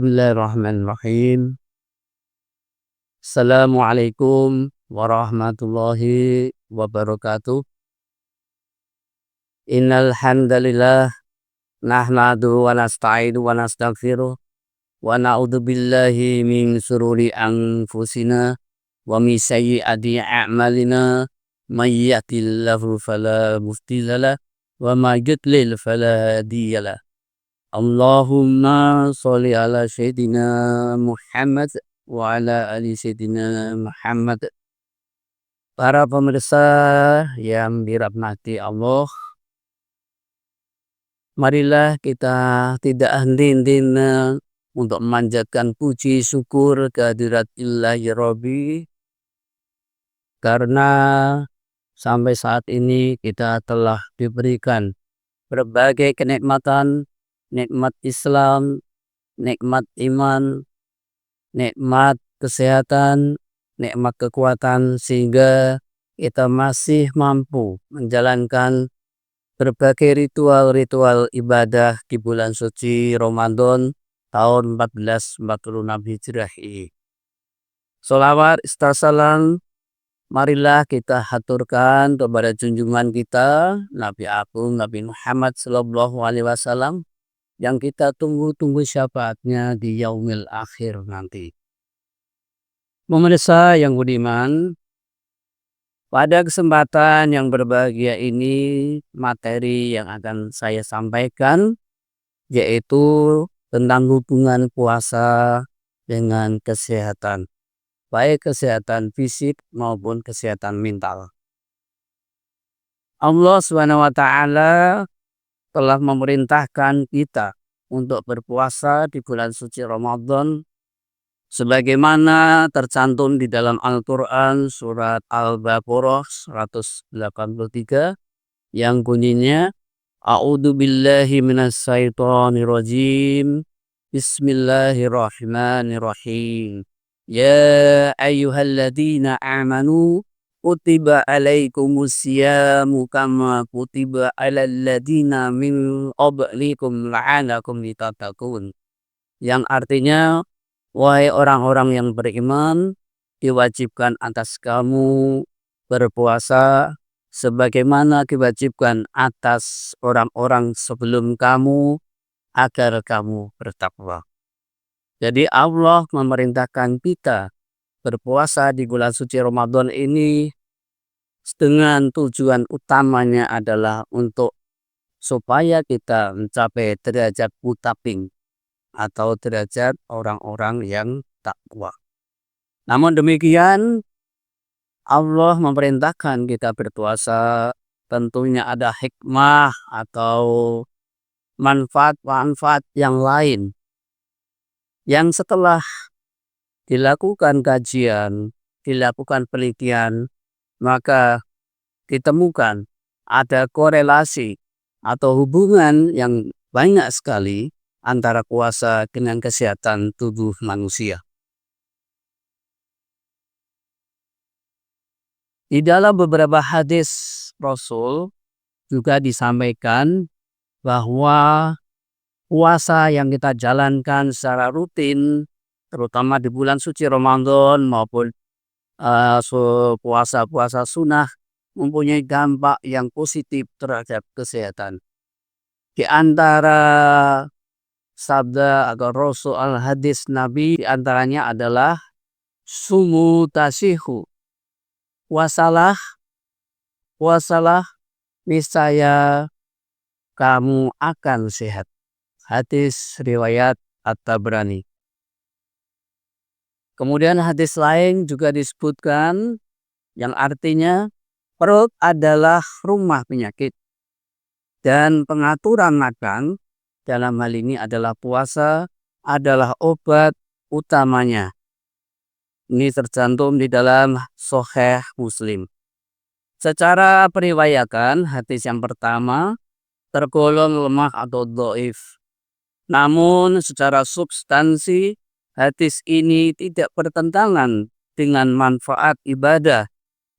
Bismillahirrahmanirrahim. Assalamualaikum warahmatullahi wabarakatuh. Innal hamdalillah nahmaduhu wa nasta'inu wa nastaghfiruh wa na'udzu billahi min shururi anfusina wa min sayyiati a'malina. May yahdihillahu fala mudhillalah wa may yudlil fala hadiyalah. Allahumma sholli ala sayyidina Muhammad wa ala ali sayyidina Muhammad. Para pemirsa yang dirahmati Allah, marilah kita tidak henti-hentinya untuk memanjatkan puji syukur kehadirat Ilahi Rabbi, karena sampai saat ini kita telah diberikan berbagai kenikmatan, nikmat Islam, nikmat iman, nikmat kesehatan, nikmat kekuatan, sehingga kita masih mampu menjalankan berbagai ritual-ritual ibadah di bulan suci Ramadan tahun 1446 Hijrah ini. Sholawat salam marilah kita haturkan kepada junjungan kita Nabi Agung Nabi Muhammad Sallallahu Alaihi Wasallam, yang kita tunggu-tunggu syafaatnya di yaumil akhir nanti. Pemirsa yang budiman, pada kesempatan yang berbahagia ini, materi yang akan saya sampaikan yaitu tentang hubungan puasa dengan kesehatan, baik kesehatan fisik maupun kesehatan mental. Allah SWT telah memerintahkan kita untuk berpuasa di bulan suci Ramadan sebagaimana tercantum di dalam Al-Quran surat Al-Baqarah 183 yang bunyinya, A'udzu billahi minasyaitonir rajim. Bismillahirrahmanirrahim. Ya ayyuhalladzina amanu kutiba alaikumusyamu kama kutiba alal ladzina min qablikum la'alakum tattaqun. Yang artinya, wahai orang-orang yang beriman, diwajibkan atas kamu berpuasa sebagaimana diwajibkan atas orang-orang sebelum kamu agar kamu bertakwa. Jadi Allah memerintahkan kita berpuasa di bulan suci Ramadan ini dengan tujuan utamanya adalah untuk supaya kita mencapai derajat muttaqin atau derajat orang-orang yang takwa. Namun demikian, Allah memerintahkan kita berpuasa, tentunya ada hikmah atau manfaat-manfaat yang lain yang setelah dilakukan kajian, dilakukan penelitian, maka ditemukan ada korelasi atau hubungan yang banyak sekali antara puasa dengan kesehatan tubuh manusia. Di dalam beberapa hadis Rasul juga disampaikan bahwa puasa yang kita jalankan secara rutin, terutama di bulan suci Ramadan maupun puasa-puasa sunnah, mempunyai dampak yang positif terhadap kesehatan. Di antara sabda atau Rasul al-hadis Nabi diantaranya adalah sumu tasihu, puasalah niscaya kamu akan sehat. Hadis riwayat At-Tabrani. Kemudian hadis lain juga disebutkan yang artinya perut adalah rumah penyakit dan pengaturan makan dalam hal ini adalah puasa adalah obat utamanya. Ini tercantum di dalam Sahih Muslim. Secara periwayatan, hadis yang pertama tergolong lemah atau dhaif. Namun secara substansi, hadis ini tidak bertentangan dengan manfaat ibadah,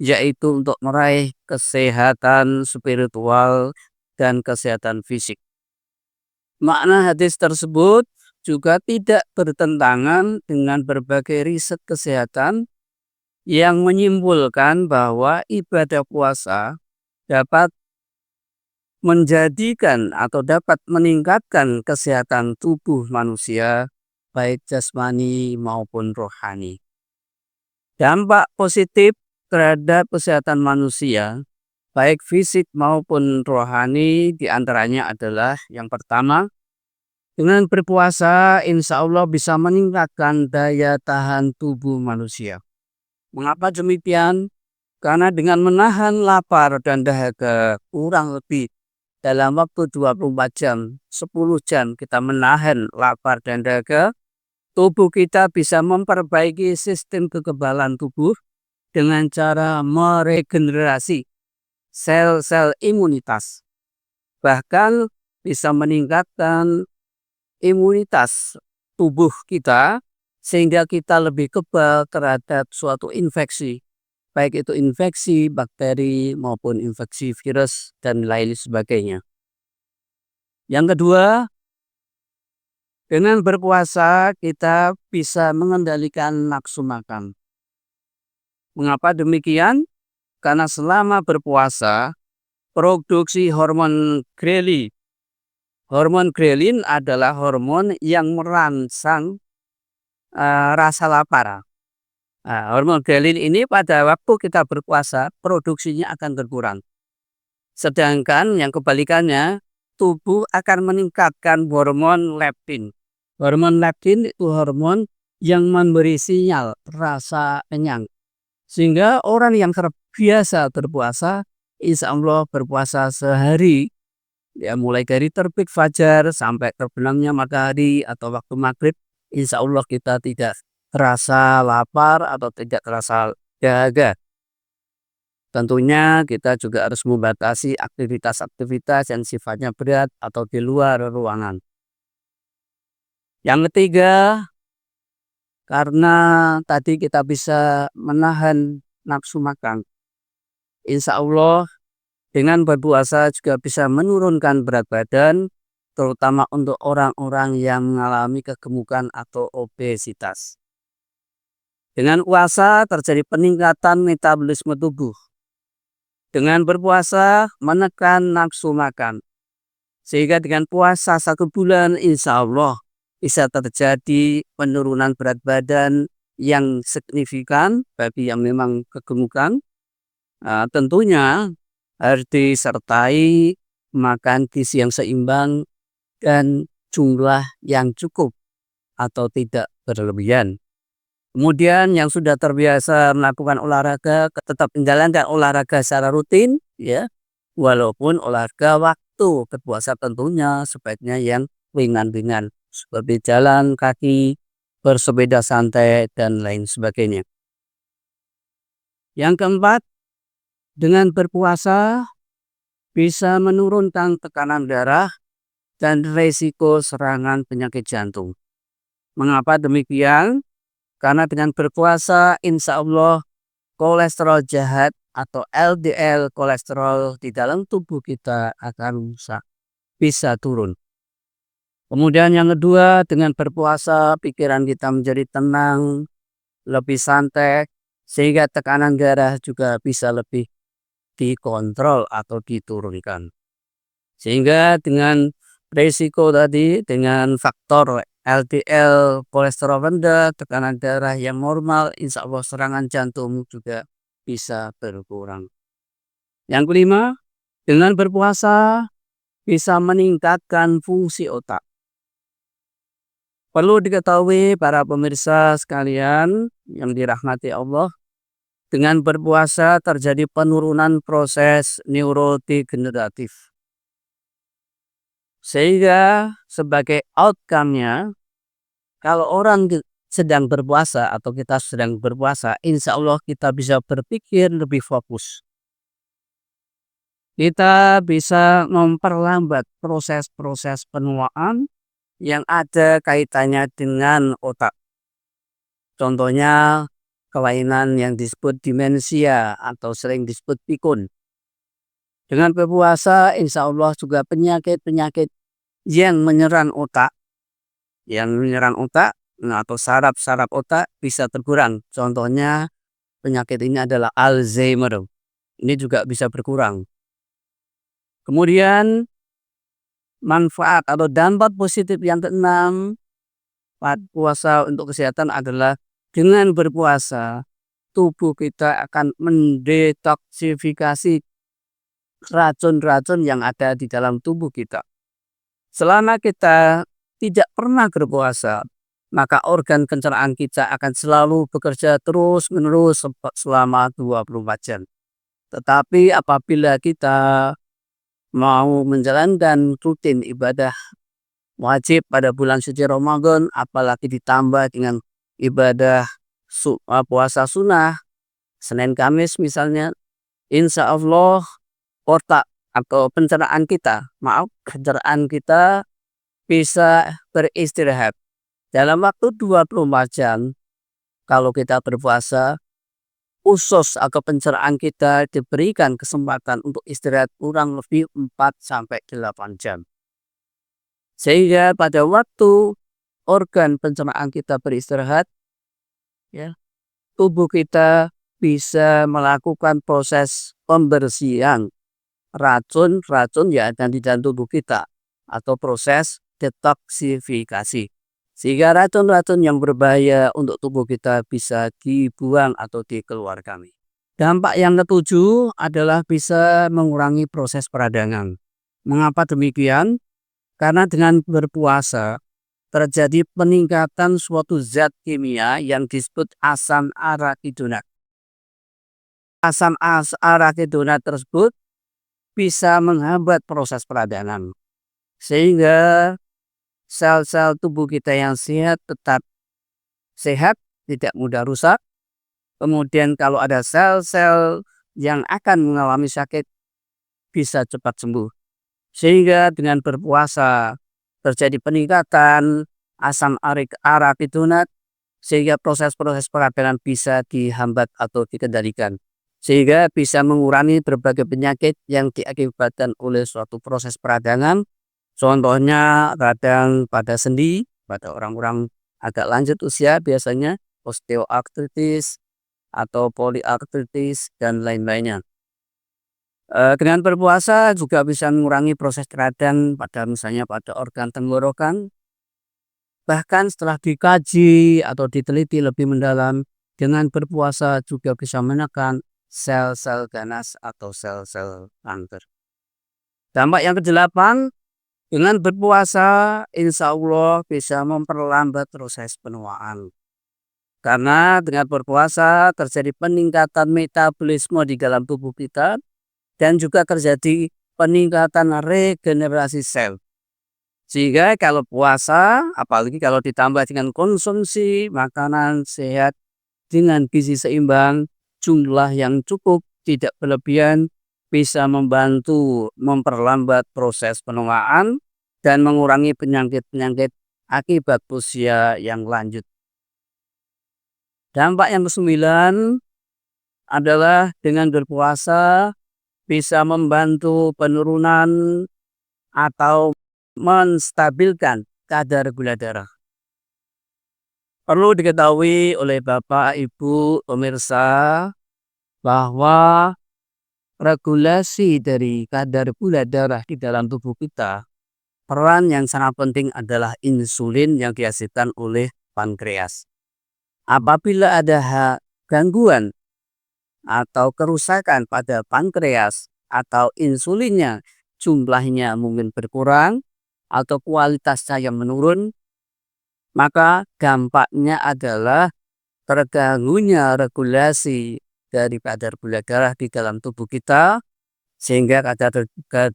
yaitu untuk meraih kesehatan spiritual dan kesehatan fisik. Makna hadis tersebut juga tidak bertentangan dengan berbagai riset kesehatan yang menyimpulkan bahwa ibadah puasa dapat menjadikan atau dapat meningkatkan kesehatan tubuh manusia, baik jasmani maupun rohani. Dampak positif terhadap kesehatan manusia, baik fisik maupun rohani, diantaranya adalah yang pertama, dengan berpuasa insya Allah bisa meningkatkan daya tahan tubuh manusia. Mengapa demikian? Karena dengan menahan lapar dan dahaga kurang lebih dalam waktu 24 jam, 10 jam kita menahan lapar dan dahaga, tubuh kita bisa memperbaiki sistem kekebalan tubuh dengan cara meregenerasi sel-sel imunitas. Bahkan bisa meningkatkan imunitas tubuh kita sehingga kita lebih kebal terhadap suatu infeksi. Baik itu infeksi bakteri maupun infeksi virus dan lain sebagainya. Yang kedua, dengan berpuasa kita bisa mengendalikan nafsu makan. Mengapa demikian? Karena selama berpuasa, produksi hormon grelin. Hormon grelin adalah hormon yang merangsang rasa lapar. Nah, hormon grelin ini pada waktu kita berpuasa, produksinya akan berkurang. Sedangkan yang kebalikannya, tubuh akan meningkatkan hormon leptin. Hormon leptin itu hormon yang memberi sinyal rasa kenyang. Sehingga orang yang terbiasa berpuasa, insya Allah berpuasa sehari, ya mulai dari terbit fajar sampai terbenamnya matahari atau waktu maghrib, insya Allah kita tidak terasa lapar atau tidak terasa dahaga. Tentunya kita juga harus membatasi aktivitas-aktivitas yang sifatnya berat atau di luar ruangan. Yang ketiga, karena tadi kita bisa menahan nafsu makan, insya Allah dengan berpuasa juga bisa menurunkan berat badan, terutama untuk orang-orang yang mengalami kegemukan atau obesitas. Dengan puasa terjadi peningkatan metabolisme tubuh. Dengan berpuasa menekan nafsu makan. Sehingga dengan puasa 1 bulan insya Allah bisa terjadi penurunan berat badan yang signifikan bagi yang memang kegemukan. Tentunya harus disertai makan gizi yang seimbang dan jumlah yang cukup atau tidak berlebihan. Kemudian yang sudah terbiasa melakukan olahraga tetap menjalankan olahraga secara rutin, ya, walaupun olahraga waktu berpuasa tentunya sebaiknya yang ringan-ringan seperti jalan kaki, bersepeda santai dan lain sebagainya. Yang keempat, dengan berpuasa bisa menurunkan tekanan darah dan risiko serangan penyakit jantung. Mengapa demikian? Karena dengan berpuasa insya Allah kolesterol jahat atau LDL kolesterol di dalam tubuh kita akan bisa turun. Kemudian yang kedua, dengan berpuasa pikiran kita menjadi tenang, lebih santai, sehingga tekanan darah juga bisa lebih dikontrol atau diturunkan. Sehingga dengan risiko tadi, dengan faktor LDL kolesterol rendah, tekanan darah yang normal, insya Allah serangan jantung juga bisa berkurang. Yang kelima, dengan berpuasa bisa meningkatkan fungsi otak. Perlu diketahui para pemirsa sekalian yang dirahmati Allah, dengan berpuasa terjadi penurunan proses neurodegeneratif. Sehingga sebagai outcome-nya, kalau orang sedang berpuasa atau kita sedang berpuasa, insya Allah kita bisa berpikir lebih fokus. Kita bisa memperlambat proses-proses penuaan yang ada kaitannya dengan otak. Contohnya kelainan yang disebut demensia atau sering disebut pikun. Dengan berpuasa insya Allah juga penyakit-penyakit yang menyerang otak yang menyerang otak, atau saraf-saraf otak bisa berkurang. Contohnya penyakit ini adalah Alzheimer. Ini juga bisa berkurang. Kemudian manfaat atau dampak positif yang keenam puasa untuk kesehatan adalah dengan berpuasa tubuh kita akan mendetoksifikasi racun-racun yang ada di dalam tubuh kita. Selama kita tidak pernah berpuasa, maka organ pencernaan kita akan selalu bekerja terus-menerus selama 24 jam. Tetapi apabila kita mau menjalankan rutin ibadah wajib pada bulan suci Ramadan, apalagi ditambah dengan ibadah puasa sunnah, Senin Kamis misalnya, insya Allah otak atau pencernaan kita bisa beristirahat. Dalam waktu 24 jam, kalau kita berpuasa, usus atau pencernaan kita diberikan kesempatan untuk istirahat kurang lebih 4-8 jam. Sehingga pada waktu organ pencernaan kita beristirahat, ya, tubuh kita bisa melakukan proses pembersihan racun-racun yang ada di dalam tubuh kita atau proses detoksifikasi. Sehingga racun-racun yang berbahaya untuk tubuh kita bisa dibuang atau dikeluarkan. Dampak yang ketujuh adalah bisa mengurangi proses peradangan. Mengapa demikian? Karena dengan berpuasa terjadi peningkatan suatu zat kimia yang disebut asam arakidonat. Asam arakidonat tersebut bisa menghambat proses peradangan. Sehingga sel-sel tubuh kita yang sehat tetap sehat, tidak mudah rusak. Kemudian kalau ada sel-sel yang akan mengalami sakit, bisa cepat sembuh. Sehingga dengan berpuasa terjadi peningkatan asam arakidonat, sehingga proses-proses peradangan bisa dihambat atau dikendalikan. Sehingga bisa mengurangi berbagai penyakit yang diakibatkan oleh suatu proses peradangan. Contohnya radang pada sendi, pada orang-orang agak lanjut usia biasanya osteoartritis atau poliartritis dan lain-lainnya. Dengan berpuasa juga bisa mengurangi proses radang misalnya pada organ tenggorokan. Bahkan setelah dikaji atau diteliti lebih mendalam, dengan berpuasa juga bisa menekan sel-sel ganas atau sel-sel kanker. Dampak yang ke-8, dengan berpuasa insya Allah bisa memperlambat proses penuaan. Karena dengan berpuasa terjadi peningkatan metabolisme di dalam tubuh kita dan juga terjadi peningkatan regenerasi sel. Sehingga kalau puasa, apalagi kalau ditambah dengan konsumsi makanan sehat dengan gizi seimbang, jumlah yang cukup, tidak berlebihan, bisa membantu memperlambat proses penuaan dan mengurangi penyakit-penyakit akibat usia yang lanjut. Dampak yang ke-9 adalah dengan berpuasa bisa membantu penurunan atau menstabilkan kadar gula darah. Perlu diketahui oleh Bapak, Ibu, pemirsa bahwa regulasi dari kadar gula darah di dalam tubuh kita, peran yang sangat penting adalah insulin yang dihasilkan oleh pankreas. Apabila ada gangguan atau kerusakan pada pankreas atau insulinnya jumlahnya mungkin berkurang atau kualitasnya yang menurun, maka dampaknya adalah terganggunya regulasi dari kadar gula darah di dalam tubuh kita, sehingga kadar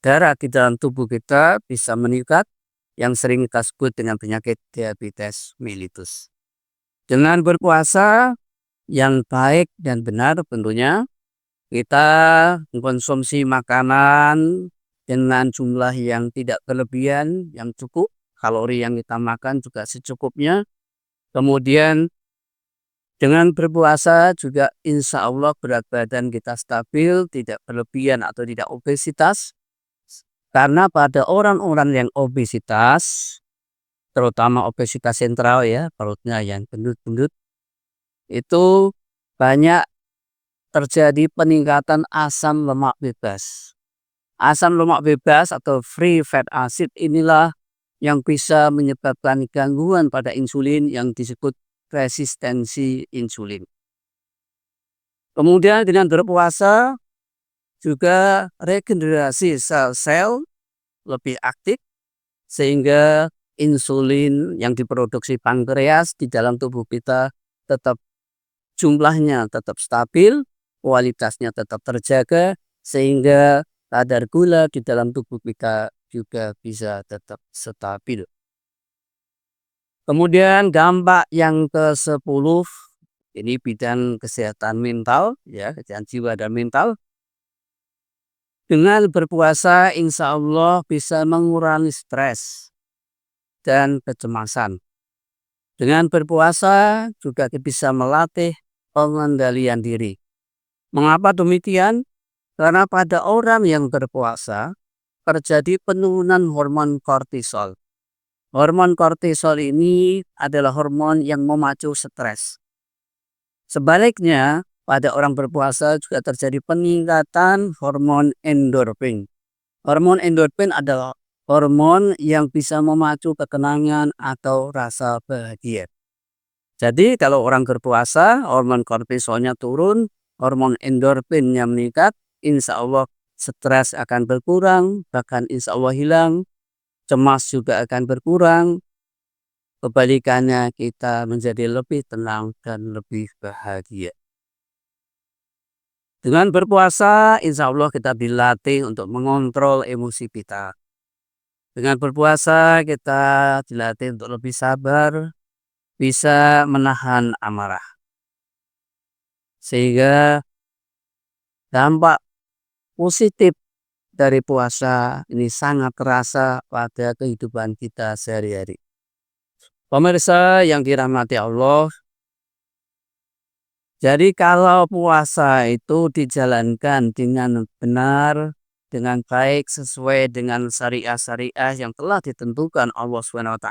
darah di dalam tubuh kita bisa meningkat yang sering kita sebut dengan penyakit diabetes mellitus. Dengan berpuasa yang baik dan benar tentunya kita mengkonsumsi makanan dengan jumlah yang tidak berlebihan, yang cukup, kalori yang kita makan juga secukupnya. Kemudian dengan berpuasa juga insya Allah berat badan kita stabil, tidak berlebihan atau tidak obesitas. Karena pada orang-orang yang obesitas, terutama obesitas sentral ya, perutnya yang gendut-gendut, itu banyak terjadi peningkatan asam lemak bebas. Asam lemak bebas atau free fat acid inilah yang bisa menyebabkan gangguan pada insulin yang disebut resistensi insulin. Kemudian dengan berpuasa juga regenerasi sel-sel lebih aktif sehingga insulin yang diproduksi pankreas di dalam tubuh kita tetap jumlahnya tetap stabil, kualitasnya tetap terjaga sehingga kadar gula di dalam tubuh kita juga bisa tetap stabil. Kemudian dampak yang ke-10 ini bidang kesehatan mental ya, kesehatan jiwa dan mental. Dengan berpuasa insya Allah bisa mengurangi stres dan kecemasan. Dengan berpuasa juga bisa melatih pengendalian diri. Mengapa demikian? Karena pada orang yang berpuasa terjadi penurunan hormon kortisol. Hormon kortisol ini adalah hormon yang memacu stres. Sebaliknya, pada orang berpuasa juga terjadi peningkatan hormon endorfin. Hormon endorfin adalah hormon yang bisa memacu ketenangan atau rasa bahagia. Jadi kalau orang berpuasa, hormon kortisolnya turun, hormon endorfinnya meningkat, insya Allah stres akan berkurang, bahkan insya Allah hilang, cemas juga akan berkurang. Kebalikannya kita menjadi lebih tenang dan lebih bahagia. Dengan berpuasa, insya Allah kita dilatih untuk mengontrol emosi kita. Dengan berpuasa kita dilatih untuk lebih sabar, bisa menahan amarah. Sehingga dampak positif dari puasa ini sangat terasa pada kehidupan kita sehari-hari. Pemirsa yang dirahmati Allah, jadi kalau puasa itu dijalankan dengan benar, dengan baik sesuai dengan syariah-syariah yang telah ditentukan Allah SWT,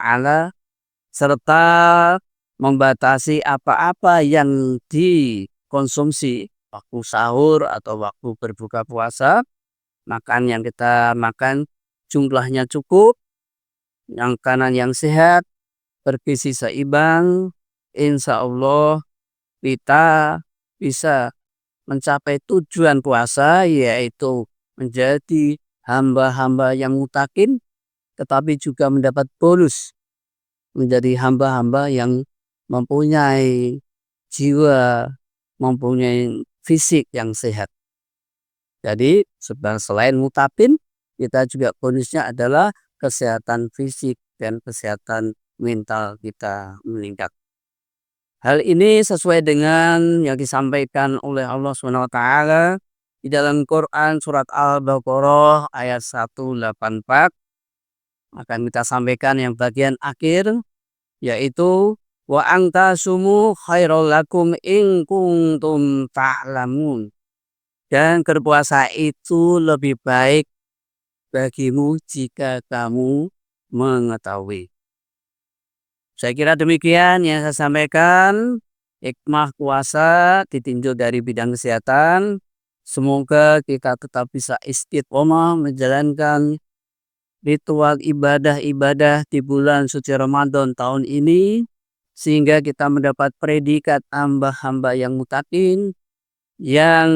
serta membatasi apa-apa yang dikonsumsi waktu sahur atau waktu berbuka puasa, makan yang kita makan jumlahnya cukup, makanan yang sehat, bergizi seimbang, insya Allah kita bisa mencapai tujuan puasa yaitu menjadi hamba-hamba yang mutakin, tetapi juga mendapat bonus menjadi hamba-hamba yang mempunyai jiwa, mempunyai fisik yang sehat. Jadi selain mutakin, kita juga bonusnya adalah kesehatan fisik dan kesehatan mental kita meningkat. Hal ini sesuai dengan yang disampaikan oleh Allah SWT di dalam Quran surat Al-Baqarah ayat 184. Akan kita sampaikan yang bagian akhir, yaitu wa antasumu khairul lakum in kuntum ta'lamun. Dan berpuasa itu lebih baik bagimu jika kamu mengetahui. Saya kira demikian yang saya sampaikan. Hikmah puasa ditinjau dari bidang kesehatan. Semoga kita tetap bisa istiqomah menjalankan ritual ibadah-ibadah di bulan suci Ramadan tahun ini. Sehingga kita mendapat predikat hamba-hamba yang mutakin, yang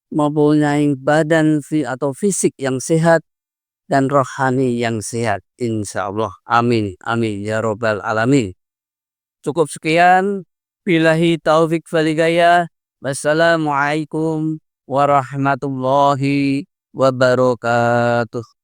mempunyai badan atau fisik yang sehat, dan rohani yang sehat, insya Allah. Amin, amin, ya robbal alamin. Cukup sekian. Billahi taufik walhidayah. Wassalamualaikum warahmatullahi wabarakatuh.